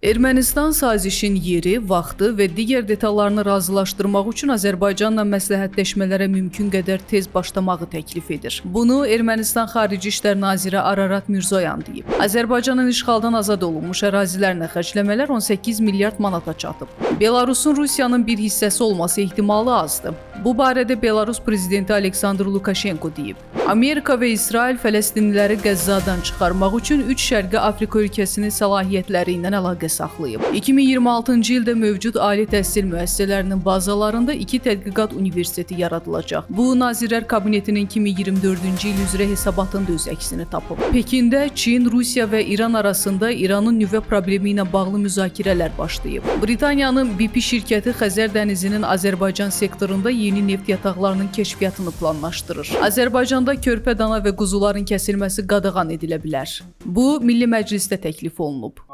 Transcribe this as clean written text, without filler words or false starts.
Ermənistan sazişin yeri, vaxtı və digər detallarını razılaşdırmaq üçün Azərbaycanla məsləhətləşmələrə mümkün qədər tez başlamağı təklif edir. Bunu Ermənistan Xarici İşlər Naziri Ararat Mirzoyan deyib. Azərbaycanın işğaldan azad olunmuş ərazilərinə xərcləmələr 18 milyard manata çatıb. Belarusun Rusiyanın bir hissəsi olması ehtimalı azdır. Bu barədə Belarus prezidenti Aleksandr Lukashenko deyib. Amerika və İsrail Fələstinliləri Qəzzadan çıxarmaq üçün 3 Şərqi Afrika ölkəsinin səlahiyyətləri ilə əlaqə saxlayıb. 2026-cı ildə mövcud ali təhsil müəssisələrinin bazalarında 2 tədqiqat universiteti yaradılacaq. Bu, Nazirlər Kabinetinin 2024-cü il üzrə hesabatında öz əksini tapıb. Pekində Çin, Rusiya və İran arasında İranın nüvə problemi ilə bağlı müzakirələr başlayıb. Britaniyanın BP şirkəti Xəzər dənizinin Azərbaycan sektorunda yeni neft yataqlarının kəşfiyyatını planlaşdırır. Azərbaycanda körpə dana və quzuların kəsilməsi qadağan edilə bilər. Bu, Milli Məclisdə təklif olunub.